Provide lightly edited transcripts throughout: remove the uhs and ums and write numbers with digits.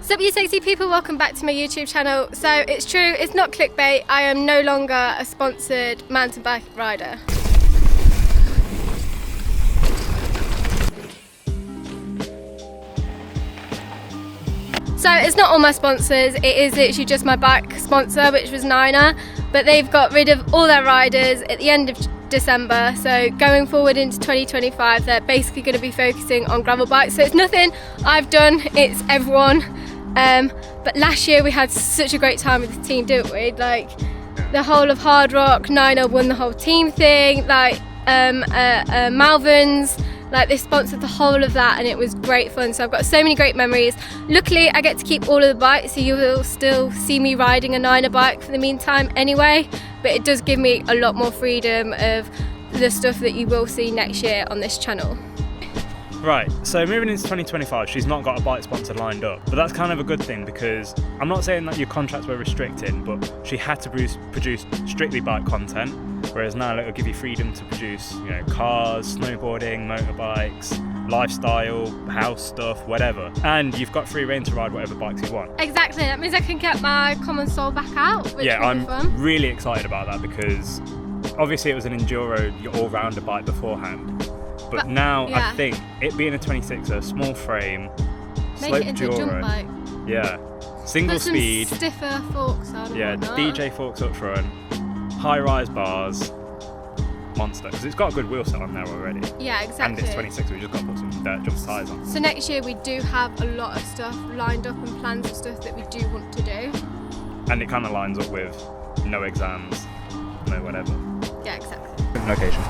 Sup you sexy people, welcome back to my YouTube channel. So it's true, it's not clickbait, I am no longer a sponsored mountain bike rider. So it's not all my sponsors, it is literally just my bike sponsor, which was Niner, but they've got rid of all their riders at the end of December, so going forward into 2025 they're basically going to be focusing on gravel bikes. So it's nothing I've done, it's everyone. But last year we had such a great time with the team, didn't we? Like the whole of Hard Rock, Niner won the whole team thing, like Malvern's, like they sponsored the whole of that and it was great fun. So I've got so many great memories. Luckily I get to keep all of the bikes, so you will still see me riding a Niner bike for the meantime anyway, but it does give me a lot more freedom of the stuff that you will see next year on this channel. Right, so moving into 2025, she's not got a bike sponsor lined up, but that's kind of a good thing because I'm not saying that your contracts were restricting, but she had to produce strictly bike content, whereas now it'll give you freedom to produce, you know, cars, snowboarding, motorbikes, lifestyle, house stuff, whatever. And you've got free rein to ride whatever bikes you want. Exactly, that means I can get my Commencal back out, which yeah, will be fun. I'm really excited about that because obviously it was an enduro, all-rounder bike beforehand. But now yeah. I think it being a 26er, small frame, make it into a jump bike. Yeah, single put some speed, stiffer forks on. Yeah, DJ forks up front, high-rise bars, monster. Because it's got a good wheel set on there already. Yeah, exactly. And it's 26, we just got to put some dirt jump tyres on. So next year we do have a lot of stuff lined up and plans of stuff that we do want to do. And it kind of lines up with no exams, no whatever. Yeah, exactly. Location.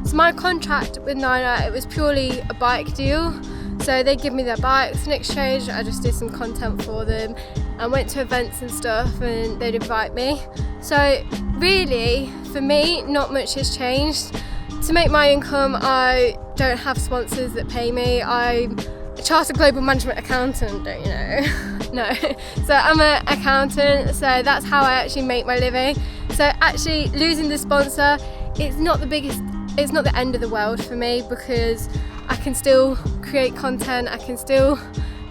So my contract with Niner, it was purely a bike deal. So they give me their bikes in exchange. I just did some content for them and went to events and stuff and they'd invite me. So really, for me, not much has changed. To make my income, I don't have sponsors that pay me. I'm a chartered global management accountant, don't you know? No. So I'm an accountant, so that's how I actually make my living. So actually losing the sponsor, it's not the end of the world for me because I can still create content, I can still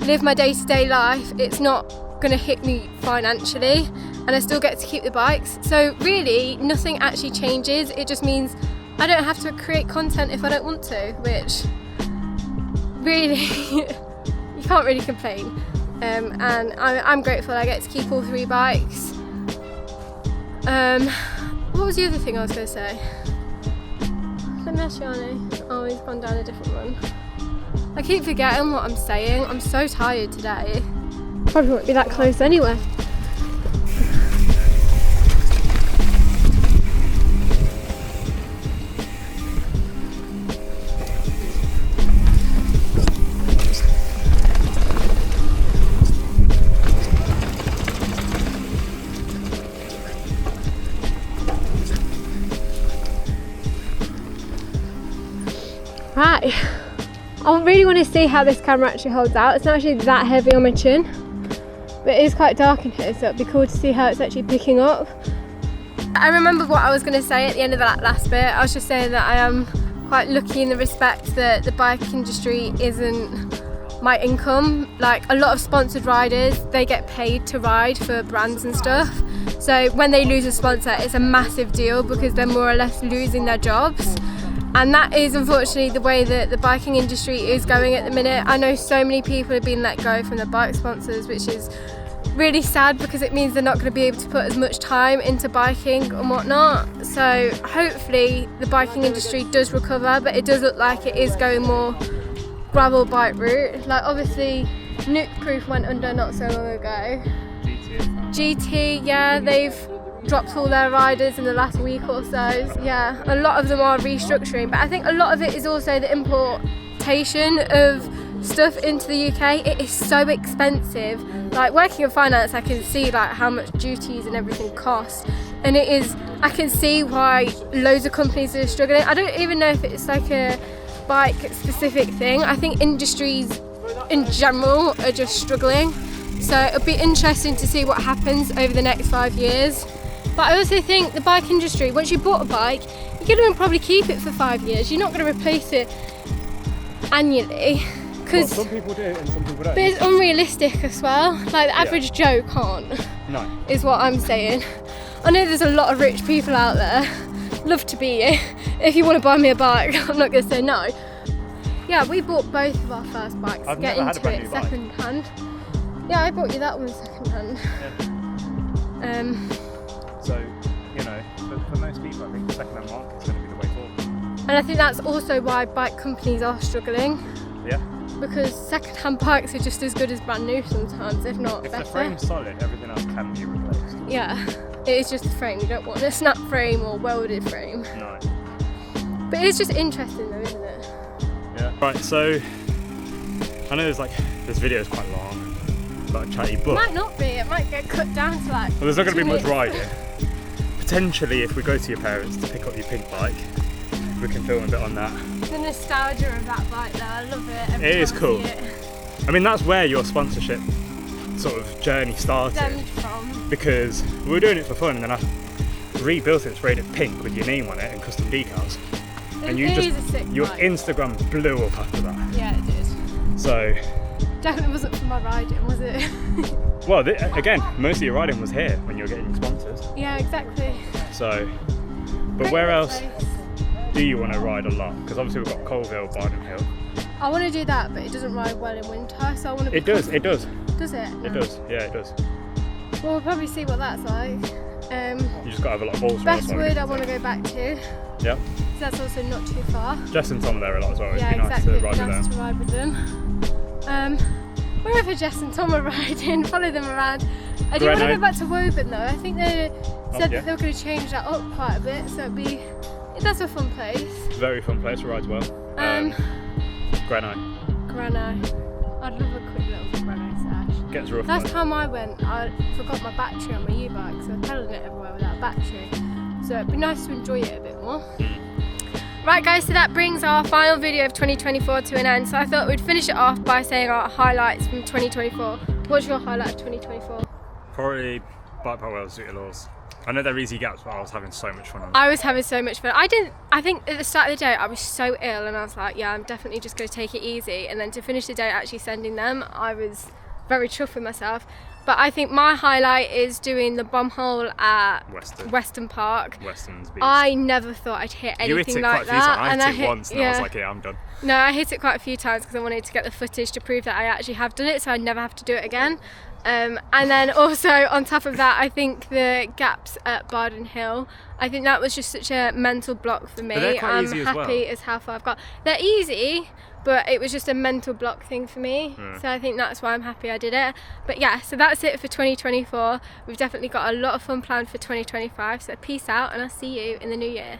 live my day-to-day life. It's not going to hit me financially and I still get to keep the bikes. So really nothing actually changes, it just means I don't have to create content if I don't want to, which really you can't really complain. And I'm grateful I get to keep all 3 bikes. What was the other thing I was going to say? Let me ask Yanni. Oh, he's gone down a different one. I keep forgetting what I'm saying. I'm so tired today. Probably won't be that close anyway. Right, I really want to see how this camera actually holds out. It's not actually that heavy on my chin, but it is quite dark in here, so it'd be cool to see how it's actually picking up. I remember what I was going to say at the end of that last bit. I was just saying that I am quite lucky in the respect that the bike industry isn't my income. Like a lot of sponsored riders, they get paid to ride for brands and stuff. So when they lose a sponsor, it's a massive deal because they're more or less losing their jobs. And that is unfortunately the way that the biking industry is going at the minute. I know so many people have been let go from their bike sponsors, which is really sad because it means they're not going to be able to put as much time into biking and whatnot. So hopefully the biking industry does recover, but it does look like it is going more gravel bike route. Like obviously Nuke Proof went under not so long ago. GT, yeah, they've dropped all their riders in the last week or so. Yeah, a lot of them are restructuring, but I think a lot of it is also the importation of stuff into the UK. It is so expensive. Like working in finance, I can see like how much duties and everything cost, and it is, I can see why loads of companies are struggling. I don't even know if it's like a bike specific thing. I think industries in general are just struggling. So it'll be interesting to see what happens over the next 5 years. But I also think the bike industry, once you bought a bike, you're going to probably keep it for 5 years. You're not going to replace it annually because some people do it and some people don't. But it's unrealistic as well. Like the average Joe can't. No. Is what I'm saying. I know there's a lot of rich people out there. Love to be you. If you want to buy me a bike, I'm not going to say no. Yeah, we bought both of our first bikes to get into it second hand. Yeah, I bought you that one second hand. Yeah. So, you know, for most people, I think the second hand market is going to be the way forward. And I think that's also why bike companies are struggling. Yeah. Because second hand bikes are just as good as brand new sometimes, if not better. If the frame's solid, everything else can be replaced. Yeah. It is just a frame, you don't want a snap frame or welded frame. No. But it's just interesting though, isn't it? Yeah. Right, so I know this video is quite long, like chatty, but It might not be, it might get cut down to like well, there's not going to be much 2 minutes. riding. Potentially, if we go to your parents to pick up your pink bike, we can film a bit on that. The nostalgia of that bike though, I love it. It is cool. I mean, that's where your sponsorship sort of journey started. Stemmed from. Because we were doing it for fun, and then I rebuilt it, sprayed it pink with your name on it and custom decals. And you It just is a sick your bike. Instagram blew up after that. Yeah, it did. So Definitely wasn't for my riding, was it? well, again, most of your riding was here when you were getting sponsors. Yeah, exactly. So, but where else do you want to ride a lot? Because obviously we've got Colville, BARDON Hill. I want to do that, but it doesn't ride well in winter, so I want to. It does. Does it? It does. Yeah, it does. Well, we'll probably see what that's like. You just got to have a lot of balls. BESTWOOD I want to go back to. Yep. So that's also not too far. Jess and Tom are there a lot as well. It'd Yeah, be nice exactly. to ride Nice with to ride with them. Wherever Jess and Tom are riding, follow them around. I do want to go back to Woburn though. I think they said that they were going to change that up quite a bit, so that's a fun place. Very fun place to ride as well. Granite. I'd love a quick little granite sash. Gets rough. Last time I went, I forgot my battery on my e-bike, so I was pedaling it everywhere without a battery. So it'd be nice to enjoy it a bit more. Right guys, so that brings our final video of 2024 to an end. So I thought we'd finish it off by saying our highlights from 2024. What's your highlight of 2024? Probably bike power wheels, Zooty Laws. I know they're easy gaps, but I was having so much fun on them. I was having so much fun. I think at the start of the day I was so ill and I was like, yeah, I'm definitely just going to take it easy. And then to finish the day actually sending them, I was very chuffed with myself. But I think my highlight is doing the bomb hole at Western Park. Western's beast. I never thought I'd hit anything like that. You hit it quite a few times. I hit it once and I was like, yeah, I'm done. No, I hit it quite a few times because I wanted to get the footage to prove that I actually have done it, so I never have to do it again. And then also on top of that, I think the gaps at BARDON Hill, I think that was just such a mental block for me. But they're quite easy happy as how far I've got. They're easy, but it was just a mental block thing for me. So I think that's why I'm happy I did it. But yeah, so that's it for 2024. We've definitely got a lot of fun planned for 2025. So peace out, and I'll see you in the new year.